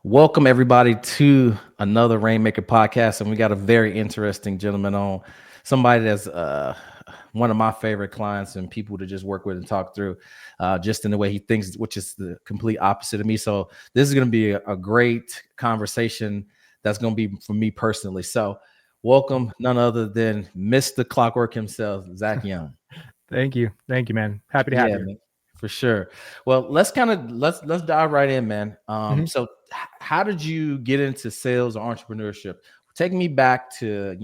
Welcome everybody to another Rainmaker podcast, and we got a very interesting gentleman on. Somebody that's one of my favorite clients and people to just work with and talk through, just in the way he thinks, which is the complete opposite of me. So this is going to be a great conversation that's going to be for me personally. So welcome, none other than Mr. Clockwork himself, Zach Young. Thank you. Thank you, man. Happy to have Yeah, you. man, for sure. Well, let's dive right in, man. Mhm. So how did you get into sales or entrepreneurship? Take me back to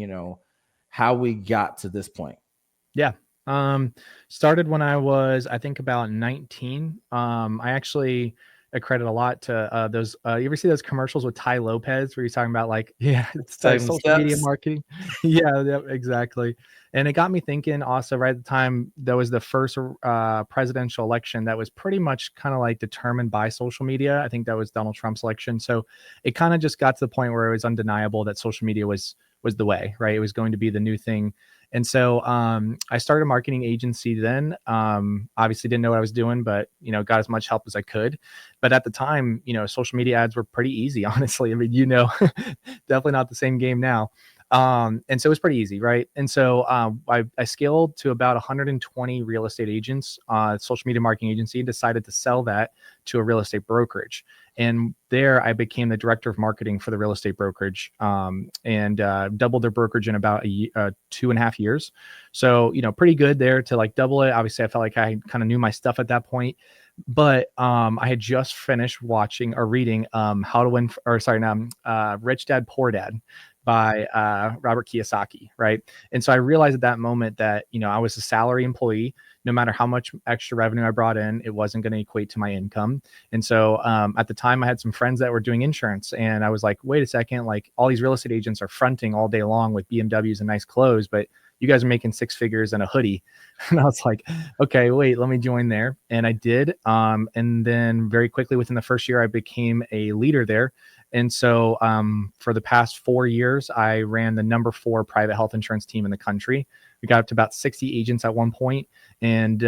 how we got to this point. Yeah. Um, Started when I was, I think, about 19. I actually accredit a lot to those. You ever see those commercials with Ty Lopez where he's talking about like, yeah, it's Seven social media steps. marketing? Yeah, exactly. And it got me thinking also, right at the time, that was the first presidential election that was pretty much kind of like determined by social media. I think that was Donald Trump's election. So it kind of just got to the point where it was undeniable that social media was the way, right? It was going to be the new thing. And so I started a marketing agency then. Obviously didn't know what I was doing, but got as much help as I could. But at the time, social media ads were pretty easy, honestly. I mean, definitely not the same game now. And so it was pretty easy, right? And so I scaled to about 120 real estate agents, social media marketing agency, and decided to sell that to a real estate brokerage. And there I became the director of marketing for the real estate brokerage, and doubled their brokerage in about 2.5 years. So, pretty good there to like double it. Obviously, I felt like I kind of knew my stuff at that point. But I had just finished watching or reading How to Win, or sorry, no, Rich Dad Poor Dad by Robert Kiyosaki, right? And so I realized at that moment that I was a salary employee. No matter how much extra revenue I brought in, it wasn't going to equate to my income. And so at the time, I had some friends that were doing insurance, and I was like, wait a second, like all these real estate agents are fronting all day long with BMWs and nice clothes, but you guys are making six figures in a hoodie. And I was like, okay, wait, let me join there. And I did. And then very quickly within the first year, I became a leader there. And so for the past 4 years, I ran the number 4 private health insurance team in the country. We got up to about 60 agents at one point, and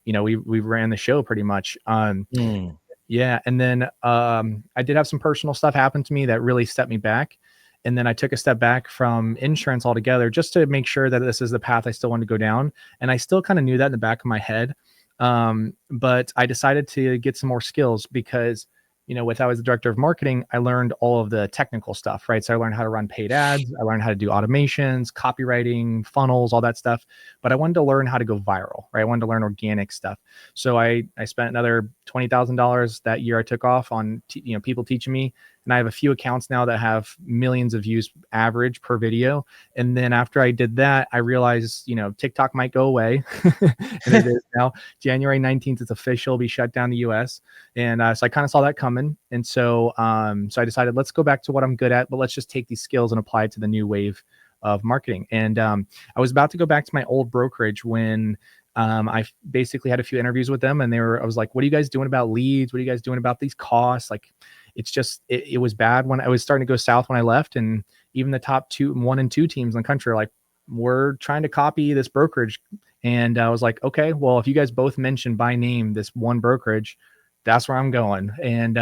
we ran the show pretty much. Mm. Yeah, and then I did have some personal stuff happen to me that really set me back. And then I took a step back from insurance altogether just to make sure that this is the path I still wanted to go down. And I still kind of knew that in the back of my head. But I decided to get some more skills because, with I was the director of marketing, I learned all of the technical stuff, right? So I learned how to run paid ads, I learned how to do automations, copywriting, funnels, all that stuff. But I wanted to learn how to go viral, right? I wanted to learn organic stuff. So I spent another $20,000 that year I took off on, people teaching me. And I have a few accounts now that have millions of views average per video. And then after I did that, I realized, TikTok might go away. And it is now. January 19th, it's official, be shut down the US. And so I kind of saw that coming. And so I decided, let's go back to what I'm good at, but let's just take these skills and apply it to the new wave of marketing. And I was about to go back to my old brokerage when I basically had a few interviews with them, and I was like, what are you guys doing about leads? What are you guys doing about these costs? Like, it's just, it was bad when I was starting to go south when I left. And even the top 1 and 2 teams in the country are like, we're trying to copy this brokerage. And I was like, okay, well, if you guys both mention by name this one brokerage, that's where I'm going. And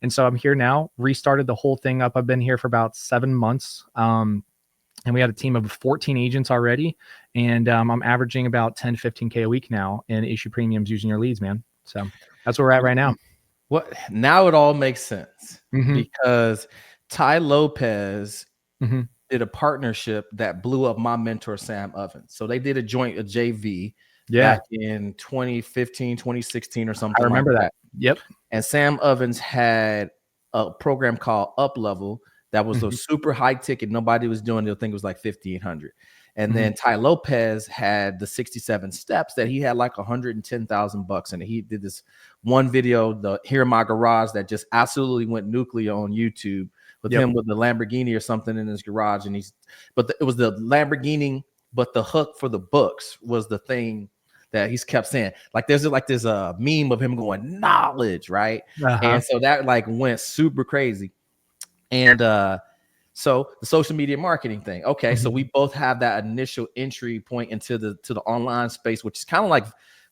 so I'm here now, restarted the whole thing up. I've been here for about 7 months. And we had a team of 14 agents already. And I'm averaging about 10, 15K a week now in issue premiums using your leads, man. So that's where we're at right now. What now? It all makes sense Mm-hmm. because Ty Lopez Mm-hmm. did a partnership that blew up my mentor, Sam Ovens. So they did a JV Yeah, back in 2015, 2016 or I something like remember that. that. Yep. And Sam Ovens had a program called Up Level that was a Mm-hmm. super high ticket. Nobody was doing it. I think it was like 5,800. And Mm-hmm. then Ty Lopez had the 67 steps that he had like $110,000 in it. He did this one video, the Here in My Garage, that just absolutely went nuclear on YouTube with Yep. him with the Lamborghini or something in his garage. And it was the Lamborghini, but the hook for the books was the thing that he's kept saying. Like there's a meme of him going knowledge, right? Uh-huh. And so that like went super crazy. And so the social media marketing thing. Okay, so Mm-hmm. we both have that initial entry point into the online space, which is kind of like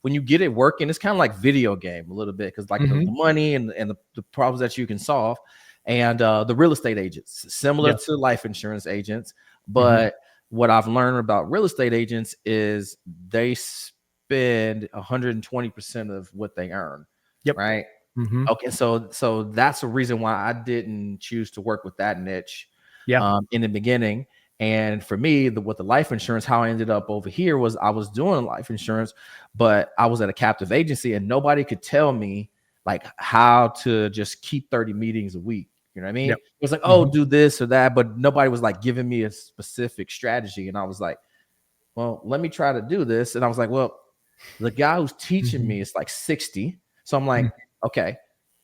when you get it working, it's kind of like video game a little bit because like the Mm-hmm. money and the problems that you can solve. and the real estate agents, similar Yeah. to life insurance agents. Mm-hmm. But what I've learned about real estate agents is they spend 120% of what they earn, Yep. right? Mm-hmm. Okay, so that's the reason why I didn't choose to work with that niche Yeah. in the beginning. And for me, with the life insurance, how I ended up over here was I was doing life insurance, but I was at a captive agency, and nobody could tell me like how to just keep 30 meetings a week. You know what I mean? Yep. It was like, oh, Mm-hmm. do this or that, but nobody was like giving me a specific strategy. And I was like, well, let me try to do this. And I was like, well, the guy who's teaching Mm-hmm. me is like 60. So I'm like, Mm-hmm. okay,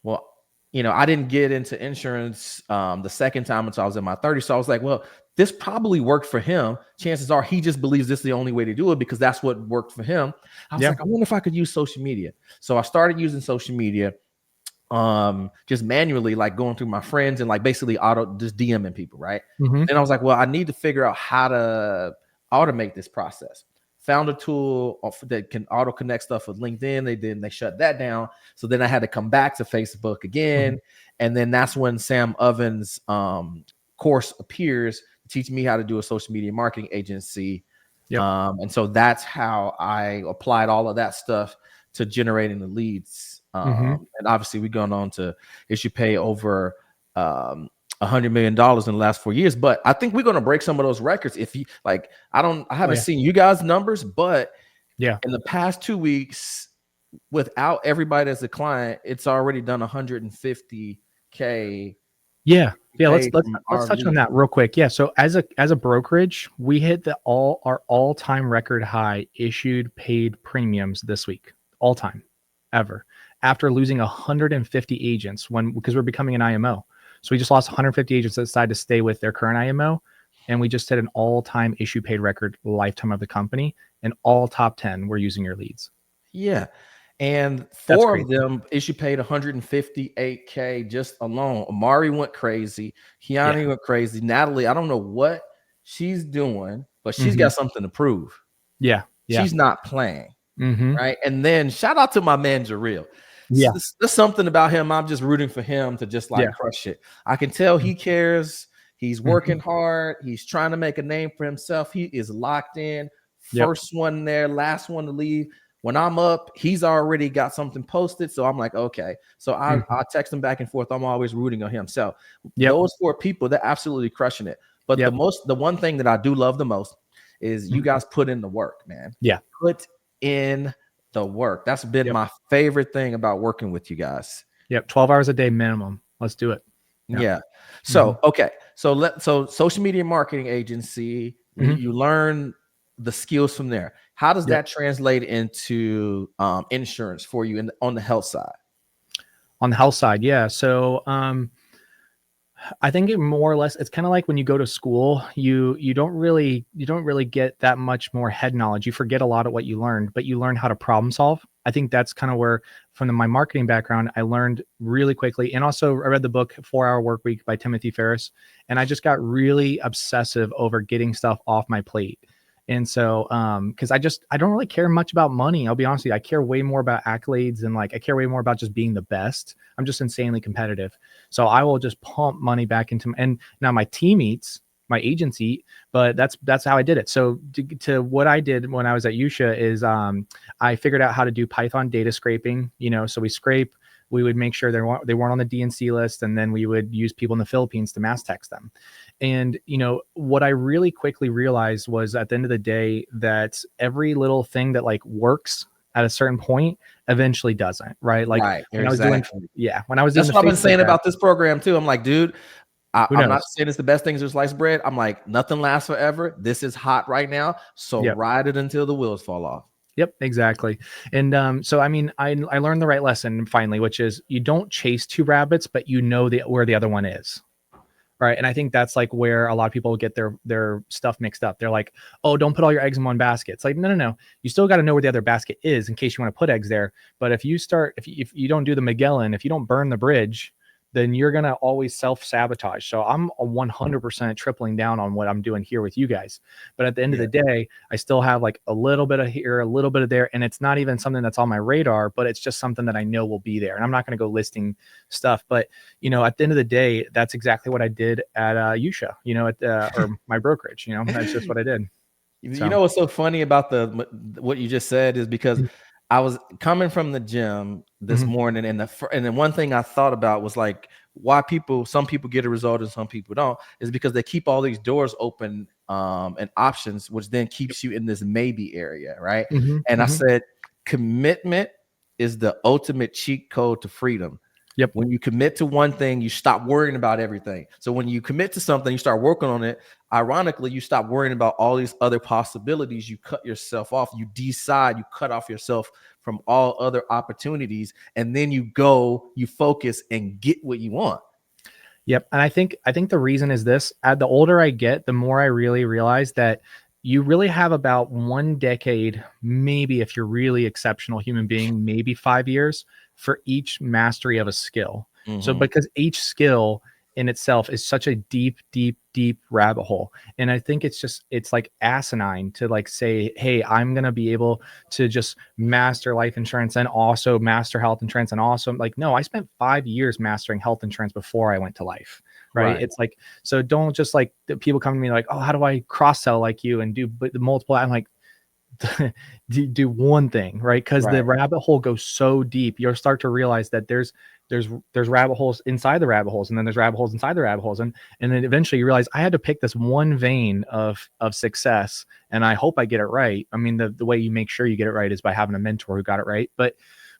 well, I didn't get into insurance the second time until I was in my 30s. So I was like, well, this probably worked for him. Chances are he just believes this is the only way to do it because that's what worked for him. I was Yeah. like, I wonder if I could use social media. So I started using social media just manually, like going through my friends and like basically just DMing people, right? Mm-hmm. Then I was like, well, I need to figure out how to automate this process. Found a tool that can auto connect stuff with LinkedIn. They shut that down. So then I had to come back to Facebook again. Mm-hmm. And then that's when Sam Ovens course appears to teach me how to do a social media marketing agency. Yep. And so that's how I applied all of that stuff to generating the leads. Mm-hmm. And obviously we've gone on to issue pay over $100 million in the last 4 years. But I think we're going to break some of those records. If you like, I haven't seen you guys' numbers, but Yeah. in the past 2 weeks, without everybody as a client, it's already done 150K. Yeah. Yeah. Let's from our touch on lead. that real quick. Yeah. So as a brokerage, we hit our all-time record high issued paid premiums this week, all time ever, after losing 150 agents because we're becoming an IMO. So we just lost 150 agents that decided to stay with their current IMO. And we just set an all-time issue paid record lifetime of the company, and all top 10 were using your leads. Yeah. And That's four crazy. of them issue paid 158K just alone. Amari went crazy. Kiani went crazy. Natalie, I don't know what she's doing, but she's got something to prove. Yeah. Yeah. She's not playing. Mm-hmm. Right. And then shout out to my man, Jareel. Yeah. There's something about him. I'm just rooting for him to just like crush it. I can tell he cares. He's working hard. He's trying to make a name for himself. He is locked in. First one there, last one to leave. When I'm up, he's already got something posted. So I'm like, okay. So I text him back and forth. I'm always rooting on him. So those four people, they're absolutely crushing it. But the one thing that I do love the most is you guys put in the work, man. Yeah. Put in the work. That's been my favorite thing about working with you guys. 12 hours a day minimum. Let's do it. Yeah. So, okay. So social media marketing agency, you learn the skills from there. How does that translate into insurance for you on the health side? On the health side, yeah. So I think it more or less, it's kind of like when you go to school, you don't really get that much more head knowledge. You forget a lot of what you learned, but you learn how to problem solve. I think that's kind of where, from my marketing background, I learned really quickly. And also I read the book 4 Hour Work Week by Timothy Ferriss, and I just got really obsessive over getting stuff off my plate. And so, because I don't really care much about money. I'll be honest with you. I care way more about accolades, and like, I care way more about just being the best. I'm just insanely competitive. So I will just pump money back into, and now my team eats, my agents eat, but that's how I did it. So to what I did when I was at Yusha is, I figured out how to do Python data scraping, so we would make sure they weren't on the DNC list. And then we would use people in the Philippines to mass text them. And, what I really quickly realized was, at the end of the day, that every little thing that like works at a certain point eventually doesn't, right? Like when I was doing, that's what I've been saying about this program too. I'm like, dude, I'm not saying it's the best thing to slice bread. I'm like, nothing lasts forever. This is hot right now. So ride it until the wheels fall off. Yep, exactly. And so, I mean, I learned the right lesson finally, which is you don't chase two rabbits, but where the other one is. Right. And I think that's like where a lot of people get their stuff mixed up. They're like, oh, don't put all your eggs in one basket. It's like, no. You still got to know where the other basket is in case you want to put eggs there. But if you don't do the Magellan, if you don't burn the bridge, then you're going to always self-sabotage. So I'm a 100% tripling down on what I'm doing here with you guys. But at the end of the day, I still have like a little bit of here, a little bit of there. And it's not even something that's on my radar, but it's just something that I know will be there. And I'm not going to go listing stuff. But, you know, at the end of the day, that's exactly what I did at Yusha, you know, at or my brokerage, you know, that's just what I did. You know what's so funny about what you just said is because I was coming from the gym this morning, and then one thing I thought about was like why some people get a result and some people don't, is because they keep all these doors open and options, which then keeps you in this maybe area, right? And I said, commitment is the ultimate cheat code to freedom. Yep. When you commit to one thing, you stop worrying about everything. So when you commit to something, you start working on it. Ironically, you stop worrying about all these other possibilities. You cut yourself off. You cut off yourself from all other opportunities. And then you focus and get what you want. Yep. And I think the reason is this: the older I get, the more I really realize that you really have about 1 decade, maybe if you're really exceptional human being, maybe 5 years for each mastery of a skill. So because each skill in itself is such a deep rabbit hole. And I think it's like asinine to like say, hey, I'm going to be able to just master life insurance and also master health insurance. And also like, no, I spent 5 years mastering health insurance before I went to life. Right. It's like, so don't just like people come to me like, oh, how do I cross sell like you and do the multiple? I'm like, do one thing, right? Because the rabbit hole goes so deep, you'll start to realize that there's rabbit holes inside the rabbit holes, and then there's rabbit holes inside the rabbit holes, and then eventually you realize I had to pick this one vein of success, and I hope I get it right. I mean, the way you make sure you get it right is by having a mentor who got it right, but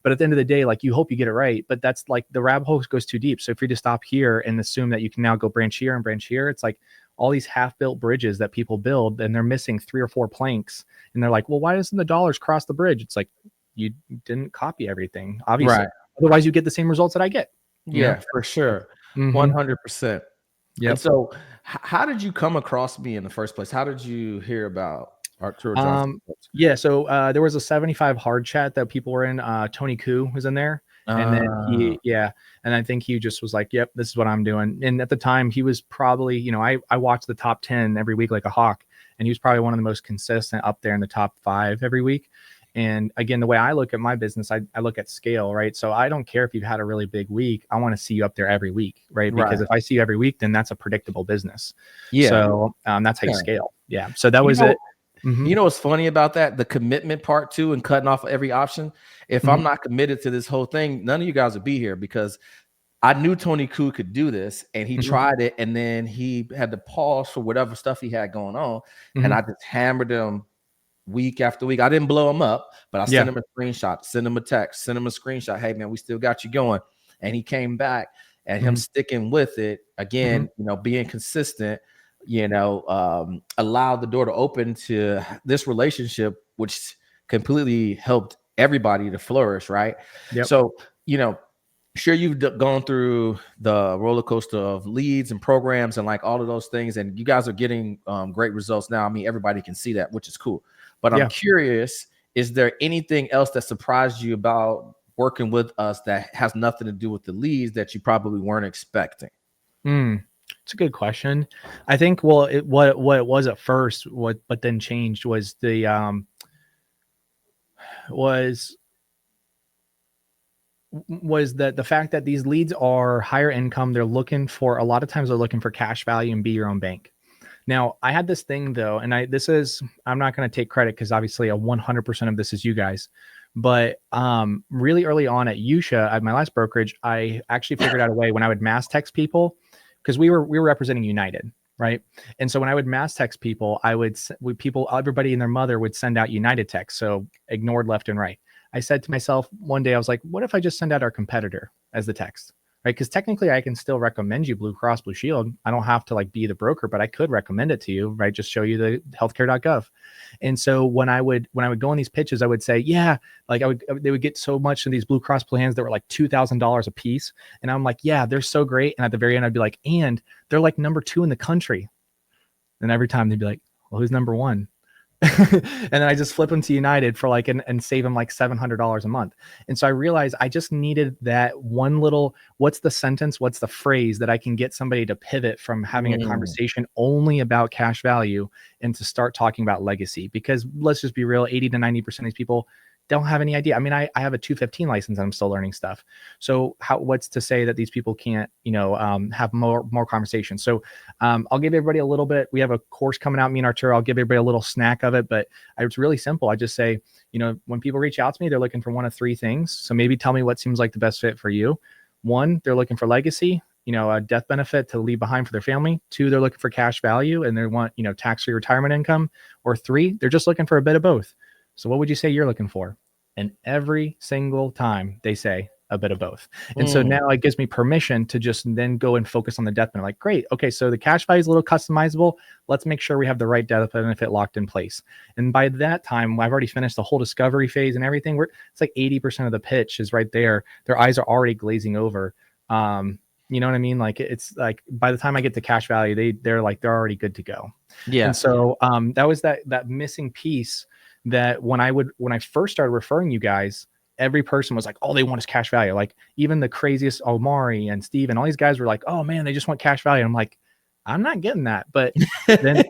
at the end of the day, like you hope you get it right, but that's like the rabbit hole goes too deep. So if you just stop here and assume that you can now go branch here and branch here, it's like all these half-built bridges that people build, and they're missing 3 or 4 planks, and they're like, well, why doesn't the dollars cross the bridge? It's like, you didn't copy everything, obviously. Otherwise you get the same results that I get. Yeah, for sure. 100%. Yep. And so how did you come across me in the first place? How did you hear about Arturo Johnson? Yeah, so there was a 75 hard chat that people were in. Tony Koo was in there. And then and I think he just was like, yep, this is what I'm doing. And at the time he was probably, you know, I watched the top 10 every week like a hawk, and he was probably one of the most consistent up there in the top 5 every week. And again, the way I look at my business, I look at scale, right? So I don't care if you've had a really big week. I want to see you up there every week, right? Because if I see you every week, then that's a predictable business. Yeah. So that's how you scale. Yeah. So that was it. You know what's funny about that? The commitment part too, and cutting off every option. If I'm not committed to this whole thing, none of you guys would be here, because I knew Tony Koo could do this, and he tried it, and then he had to pause for whatever stuff he had going on, and I just hammered him week after week. I didn't blow him up, but I sent him a screenshot, sent him a text, sent him a screenshot. Hey man, we still got you going. And he came back, and him sticking with it again, you know, being consistent, you know, allowed the door to open to this relationship, which completely helped everybody to flourish. Right. Yep. So, you know, sure, you've gone through the roller coaster of leads and programs and like all of those things, and you guys are getting great results now. I mean, everybody can see that, which is cool. But I'm curious, is there anything else that surprised you about working with us that has nothing to do with the leads that you probably weren't expecting? It's a good question. I think, well, what it was at first, but then changed was the that the fact that these leads are higher income. They're looking for, a lot of times they're looking for cash value and be your own bank. Now I had this thing though, and I'm not going to take credit because obviously 100% of this is you guys, but really early on at Yusha, at my last brokerage, I actually figured out a way when I would mass text people, because we were representing United, right? And so when I would mass text people, everybody and their mother would send out United text, so ignored left and right. I said to myself one day, I was like, what if I just send out our competitor as the text, right? Because technically I can still recommend you Blue Cross Blue Shield. I don't have to like be the broker, but I could recommend it to you, right? Just show you the healthcare.gov. And so when I would go on these pitches, I would say, yeah, like they would get so much of these Blue Cross plans that were like $2,000 a piece. And I'm like, yeah, they're so great. And at the very end, I'd be like, and they're like number 2 in the country. And every time they'd be like, well, who's number 1? and then I just flip them to United for like, and save them like $700 a month. And so I realized I just needed that one little, what's the sentence, what's the phrase that I can get somebody to pivot from having a Mm, conversation only about cash value and to start talking about legacy. Because let's just be real, 80 to 90% of these people don't have any idea. I mean, I have a 215 license and I'm still learning stuff. So what's to say that these people can't, have more conversations? So I'll give everybody a little bit. We have a course coming out, me and Arturo. I'll give everybody a little snack of it, but it's really simple. I just say, when people reach out to me, they're looking for one of three things. So maybe tell me what seems like the best fit for you. One, they're looking for legacy, a death benefit to leave behind for their family. Two, they're looking for cash value and they want, tax-free retirement income. Or three, they're just looking for a bit of both. So what would you say you're looking for? And every single time they say a bit of both. And so mm. now it gives me permission to just then go and focus on the death benefit. Like, great. Okay. So the cash value is a little customizable. Let's make sure we have the right death benefit locked in place. And by that time, I've already finished the whole discovery phase and everything. It's like 80% of the pitch is right there. Their eyes are already glazing over. You know what I mean? Like, it's like by the time I get to cash value, they're already good to go. Yeah. And so that was that missing piece that when I first started referring you guys, every person was like, all they want is cash value. Like even the craziest Omari and Steve and all these guys were like, oh man, they just want cash value. I'm like, I'm not getting that. But then,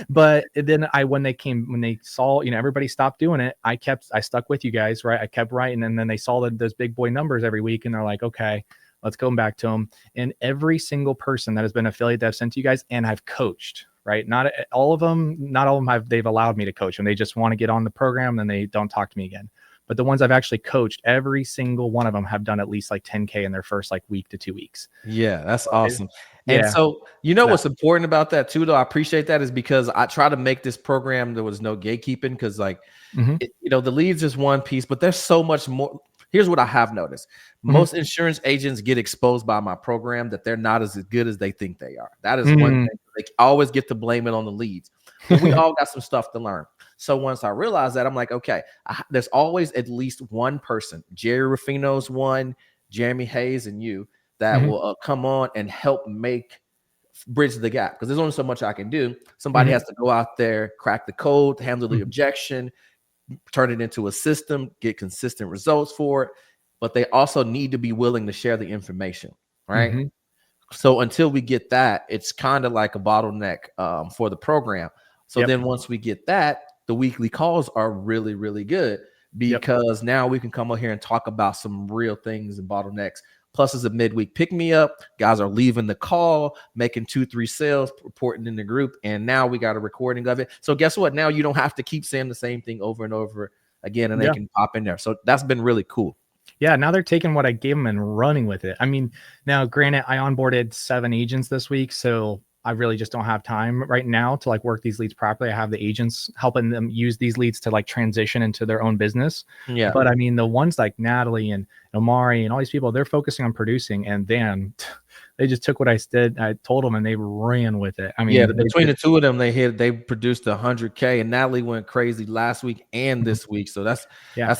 but then when they saw, everybody stopped doing it. I stuck with you guys, right? I kept writing. And then they saw those big boy numbers every week and they're like, okay, let's go back to them. And every single person that has been affiliate that I've sent to you guys and I've coached, right? Not all of them they've allowed me to coach them. They just want to get on the program and they don't talk to me again. But the ones I've actually coached, every single one of them have done at least like 10K in their first like week to 2 weeks. Yeah, that's awesome. Yeah. And so, what's important about that too, though, I appreciate that, is because I try to make this program, there was no gatekeeping, because like, the leads is one piece, but there's so much more. Here's what I have noticed. Most insurance agents get exposed by my program that they're not as good as they think they are. That is one thing. They always get to blame it on the leads. But we all got some stuff to learn. So once I realized that, I'm like, okay, there's always at least one person, Jerry Ruffino's one, Jeremy Hayes and you, that will come on and help bridge the gap, because there's only so much I can do. Somebody has to go out there, crack the code, handle the objection, turn it into a system, get consistent results for it. But they also need to be willing to share the information, right? So until we get that, it's kind of like a bottleneck for the program. So then once we get that, the weekly calls are really, really good, because now we can come up here and talk about some real things and bottlenecks. Plus, it's a midweek pick me up. Guys are leaving the call, making 2-3 sales, reporting in the group. And now we got a recording of it. So guess what? Now you don't have to keep saying the same thing over and over again, and they can pop in there. So that's been really cool. Yeah, now they're taking what I gave them and running with it. I mean, now granted, I onboarded 7 agents this week, so I really just don't have time right now to like work these leads properly. I have the agents helping them use these leads to like transition into their own business. Yeah. But I mean, the ones like Natalie and Omari and all these people, they're focusing on producing, and then they just took what I told them and they ran with it. I mean, between the two of them, they produced 100K, and Natalie went crazy last week and this week. So that's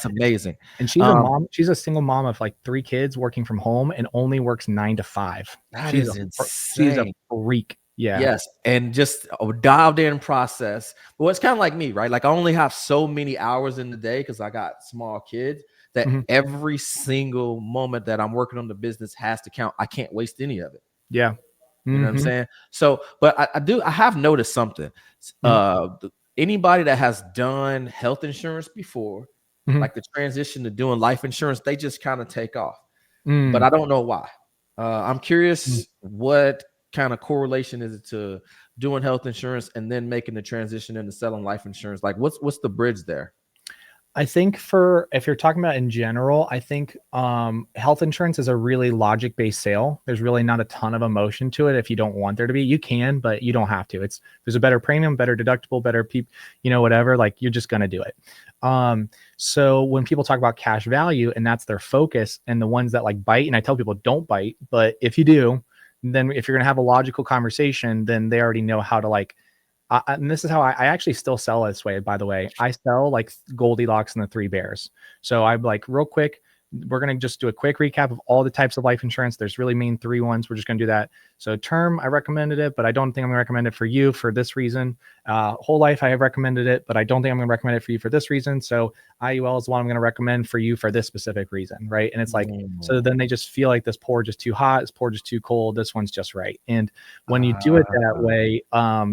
amazing. And she's a mom. She's a single mom of like 3 kids working from home and only works 9 to 5. She's insane. She's a freak. Yeah. Yes. And just a dialed in process. Well, it's kind of like me, right? Like I only have so many hours in the day because I got small kids, that every single moment that I'm working on the business has to count. I can't waste any of it. Yeah. You know what I'm saying? So, but I have noticed something. Anybody that has done health insurance before, like the transition to doing life insurance, they just kind of take off. But I don't know why. I'm curious what kind of correlation is it to doing health insurance and then making the transition into selling life insurance? Like what's the bridge there? I think if you're talking about in general, I think health insurance is a really logic-based sale. There's really not a ton of emotion to it. If you don't want there to be, you can, but you don't have to. There's a better premium, better deductible, better whatever, like you're just going to do it. So when people talk about cash value and that's their focus, and the ones that like bite, and I tell people don't bite, but if you do, then if you're going to have a logical conversation, then they already know how to like, and this is how I actually still sell this way, by the way. I sell like Goldilocks and the 3 Bears. So I'm like, real quick, we're going to just do a quick recap of all the types of life insurance. There's really main 3 ones. We're just going to do that. So term, I recommended it, but I don't think I'm going to recommend it for you for this reason. Whole life, I have recommended it, but I don't think I'm going to recommend it for you for this reason. So IUL is the one I'm going to recommend for you for this specific reason, right? And it's like, so then they just feel like this pour just too hot, this pour just too cold, this one's just right. And when you do it that way,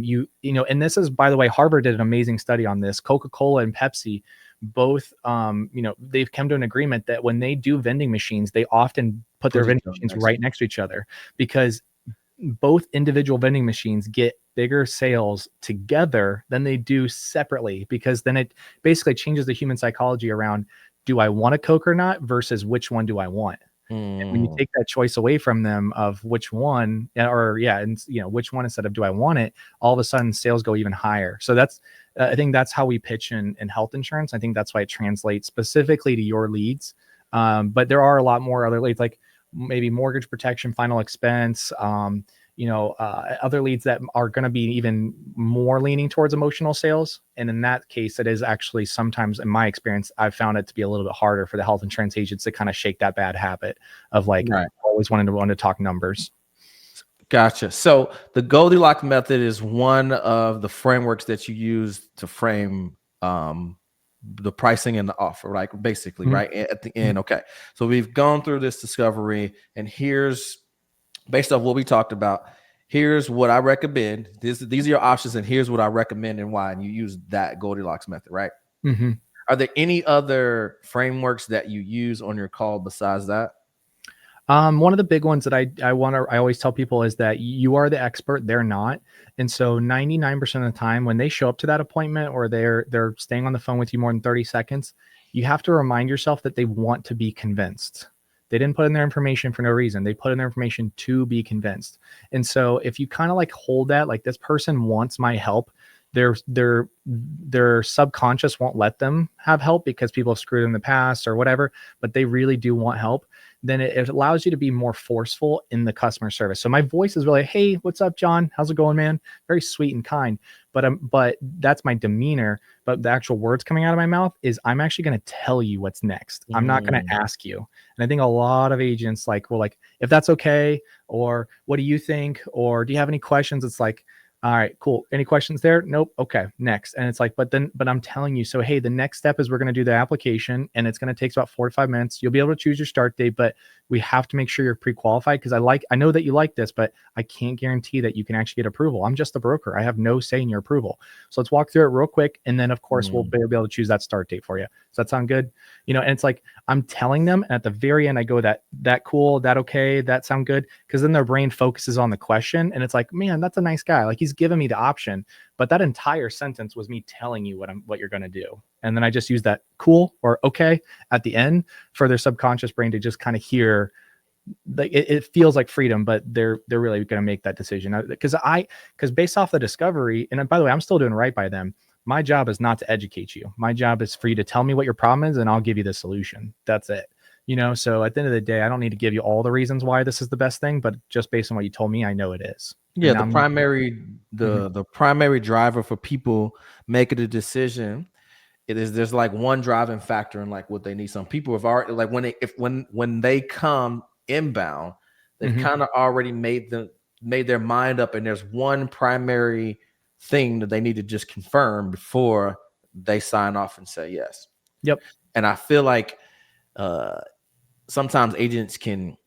you know, and this is, by the way, Harvard did an amazing study on this. Coca-Cola and Pepsi both, you know, they've come to an agreement that when they do vending machines, they often put their vending machines right next to each other, because both individual vending machines get bigger sales together than they do separately, because then it basically changes the human psychology around, do I want a Coke or not, versus which one do I want? And when you take that choice away from them of which one, or and you know, which one instead of do I want it, all of a sudden sales go even higher. So that's, I think that's how we pitch in health insurance. I think that's why it translates specifically to your leads. But there are a lot more other leads, like maybe mortgage protection, final expense, you know, other leads that are going to be even more leaning towards emotional sales. And in that case, it is actually sometimes, in my experience, I've found it to be a little bit harder for the health insurance agents to kind of shake that bad habit of like always wanting to talk numbers. Gotcha. So the Goldilocks method is one of the frameworks that you use to frame the pricing and the offer, like basically, right at the end. Okay. So we've gone through this discovery, and here's, based off what we talked about, here's what I recommend. These are your options, and here's what I recommend and why. And you use that Goldilocks method, right? Are there any other frameworks that you use on your call besides that? One of the big ones that I always tell people is that you are the expert, they're not. And so 99% of the time when they show up to that appointment, or they're staying on the phone with you more than 30 seconds, you have to remind yourself that they want to be convinced. They didn't put in their information for no reason. They put in their information to be convinced. And so if you kind of like hold that, like, this person wants my help, their subconscious won't let them have help because people have screwed them in the past or whatever, but they really do want help, then it allows you to be more forceful in the customer service. So my voice is really, hey, what's up, John? How's it going, man? Very sweet and kind. But that's my demeanor. But the actual words coming out of my mouth is, I'm actually going to tell you what's next. I'm not going to ask you. And I think a lot of agents will like, if that's okay, or what do you think? Or do you have any questions? It's like, all right, cool. Any questions there? Nope. Okay, next. And it's like, but I'm telling you, so, hey, the next step is we're going to do the application, and it's going to take about 4 to 5 minutes. You'll be able to choose your start date, but we have to make sure you're pre-qualified, because I know that you like this, but I can't guarantee that you can actually get approval. I'm just a broker. I have no say in your approval. So let's walk through it real quick. And then of course we'll be able to choose that start date for you. Does that sound good? You know, and it's like, I'm telling them, and at the very end, I go, that cool, that okay, that sound good. Cause then their brain focuses on the question, and it's like, man, that's a nice guy. Like, he's giving me the option, but that entire sentence was me telling you what you're going to do. And then I just use that cool or okay at the end for their subconscious brain to just kind of hear, like, it feels like freedom, but they're really going to make that decision. Because based off the discovery, and by the way, I'm still doing right by them. My job is not to educate you. My job is for you to tell me what your problem is, and I'll give you the solution. That's it. You know, so at the end of the day, I don't need to give you all the reasons why this is the best thing, but just based on what you told me, I know it is. Yeah, the primary driver for people making a decision, there's like one driving factor in like what they need. Some people have already, like, when they come inbound, they've kind of already made their mind up, and there's one primary thing that they need to just confirm before they sign off and say yes. Yep. And I feel like sometimes agents can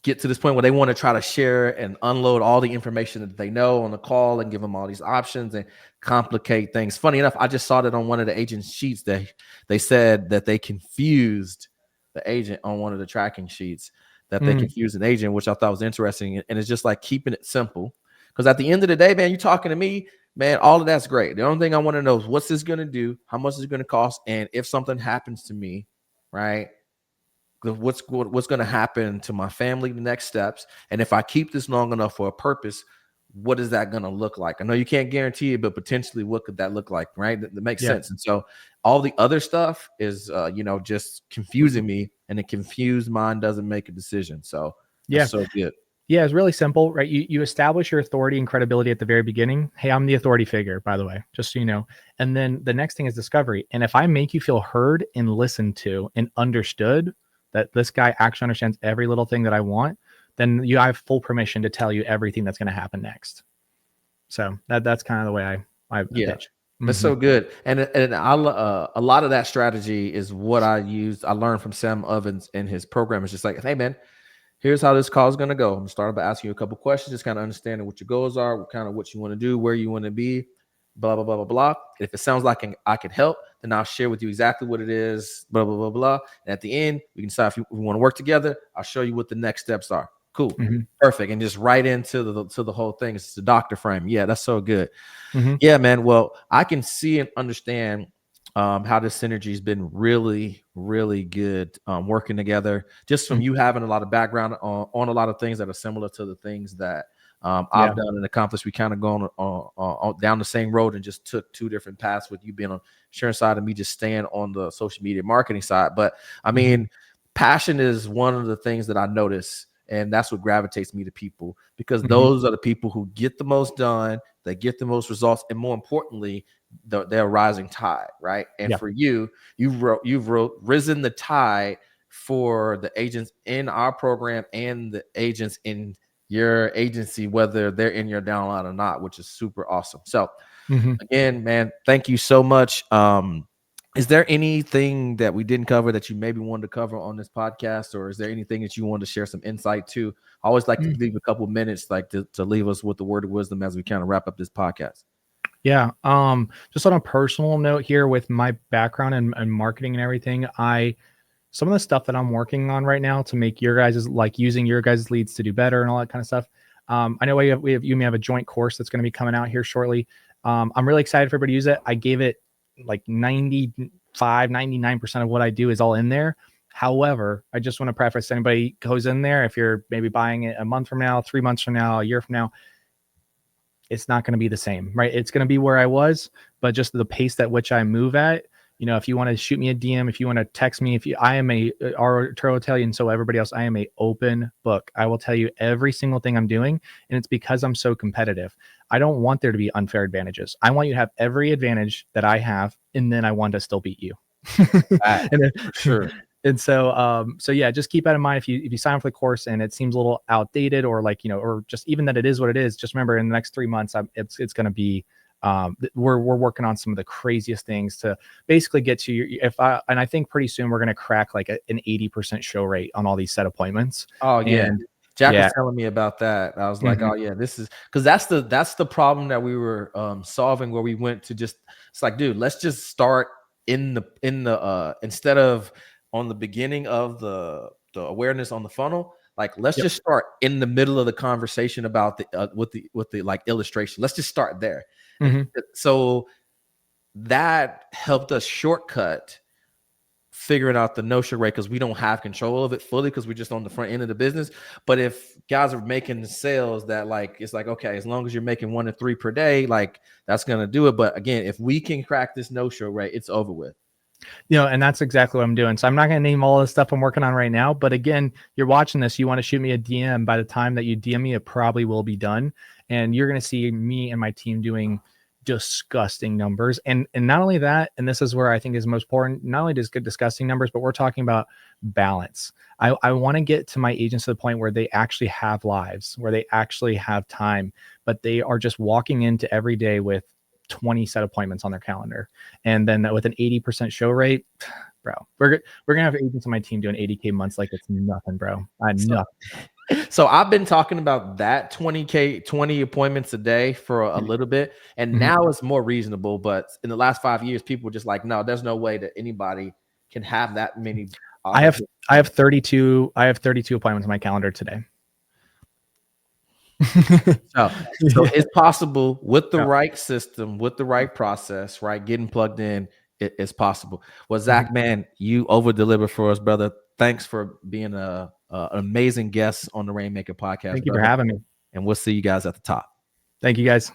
get to this point where they want to try to share and unload all the information that they know on the call and give them all these options and complicate things. Funny enough, I just saw that on one of the agent's sheets that they said that they confused the agent on one of the tracking sheets, that they confused an agent, which I thought was interesting. And it's just like keeping it simple. Because at the end of the day, man, you're talking to me, man, all of that's great. The only thing I want to know is what's this going to do? How much is it going to cost? And if something happens to me, right, what's going to happen to my family, the next steps? And if I keep this long enough for a purpose, what is that going to look like? I know you can't guarantee it, but potentially what could that look like, right? That makes sense. And so all the other stuff is, just confusing me, and a confused mind doesn't make a decision. So that's so good. Yeah, it's really simple, right? You establish your authority and credibility at the very beginning. Hey, I'm the authority figure, by the way, just so you know. And then the next thing is discovery. And if I make you feel heard and listened to and understood, that this guy actually understands every little thing that I want, then you have full permission to tell you everything that's going to happen next. So that's kind of the way I Yeah. pitch. That's Mhm. so good. And a lot of that strategy is what I used. I learned from Sam Ovens in his program. It's just like, hey man, here's how this call is going to go. I'm going to start by asking you a couple questions, just kind of understanding what your goals are, kind of what you want to do, where you want to be, blah, blah, blah, blah, blah. If it sounds like I could help, then I'll share with you exactly what it is, blah, blah, blah, blah. And at the end, we can decide if we want to work together. I'll show you what the next steps are. Cool. Mhm. Perfect. And just right into the whole thing. It's the doctor frame. Yeah, that's so good. Mhm. Yeah, man. Well, I can see and understand how this synergy has been really, really good working together. Just from Mhm. you having a lot of background on a lot of things that are similar to the things that Yeah. I've done and accomplished. We kind of gone down the same road and just took two different paths, with you being on insurance side and me just staying on the social media marketing side. But I Mhm. mean, passion is one of the things that I notice. And that's what gravitates me to people, because Mhm. those are the people who get the most done, they get the most results, and more importantly, they're rising tide, right? And Yeah. for you, you've risen the tide for the agents in our program and the agents in your agency, whether they're in your downline or not, which is super awesome. So Mhm. again, man, thank you so much. Is there anything that we didn't cover that you maybe wanted to cover on this podcast, or is there anything that you wanted to share some insight to? I always like to Mm. leave a couple minutes, like to leave us with the word of wisdom as we kind of wrap up this podcast. Yeah. Just on a personal note here, with my background and marketing and everything, some of the stuff that I'm working on right now to make your guys' like using your guys' leads to do better and all that kind of stuff. I know you may have a joint course that's going to be coming out here shortly. I'm really excited for everybody to use it. I gave it like 99% of what I do is all in there. However, I just want to preface, anybody goes in there, if you're maybe buying it a month from now, 3 months from now, a year from now, it's not going to be the same, right? It's going to be where I was, but just the pace at which I move at. If you want to shoot me a DM, if you want to text me, I am Arturo will tell you, and so everybody else, I am a open book. I will tell you every single thing I'm doing, and it's because I'm so competitive. I don't want there to be unfair advantages. I want you to have every advantage that I have, and then I want to still beat you. and, For sure. and so yeah, just keep that in mind. If you sign up for the course and it seems a little outdated, or like, or just even that it is what it is, just remember in the next 3 months, it's going to be, we're working on some of the craziest things to basically get to your, and I think pretty soon we're going to crack like an 80% show rate on all these set appointments. Oh yeah. And Jack was yeah. telling me about that. I was like, Mhm. oh yeah, this is because that's the problem that we were solving, where we went to just, it's like, dude, let's just start in the instead of on the beginning of the awareness on the funnel, like let's Yep. just start in the middle of the conversation about the with the like illustration. Let's just start there. And Mhm. so that helped us shortcut figuring out the no-show rate, because we don't have control of it fully, because we're just on the front end of the business. But if guys are making sales that, like, it's like, okay, as long as you're making 1 to 3 per day, like that's gonna do it. But again, if we can crack this no-show rate, it's over with. And that's exactly what I'm doing. So I'm not going to name all the stuff I'm working on right now, but again, you're watching this, you want to shoot me a DM. By the time that you DM me, it probably will be done. And you're going to see me and my team doing disgusting numbers. And not only that, and this is where I think is most important, not only just good disgusting numbers, but we're talking about balance. I want to get to my agents to the point where they actually have lives, where they actually have time, but they are just walking into every day with 20 set appointments on their calendar. And then with an 80% show rate, bro, we're gonna have agents on my team doing 80K months like it's nothing, bro. So, Nothing. so I've been talking about that 20K, 20 appointments a day for a little bit, and Mhm. now it's more reasonable. But in the last 5 years, people were just like, no, there's no way that anybody can have that many. I have I have 32 appointments on my calendar today. So Yeah. it's possible with the Yeah. right system, with the right process, right? Getting plugged in, it's possible. Well, Mhm. Zach, man, you over deliver for us, brother. Thanks for being an amazing guest on the Rainmaker podcast, Thank you for brother. having me. And we'll see you guys at the top. Thank you guys.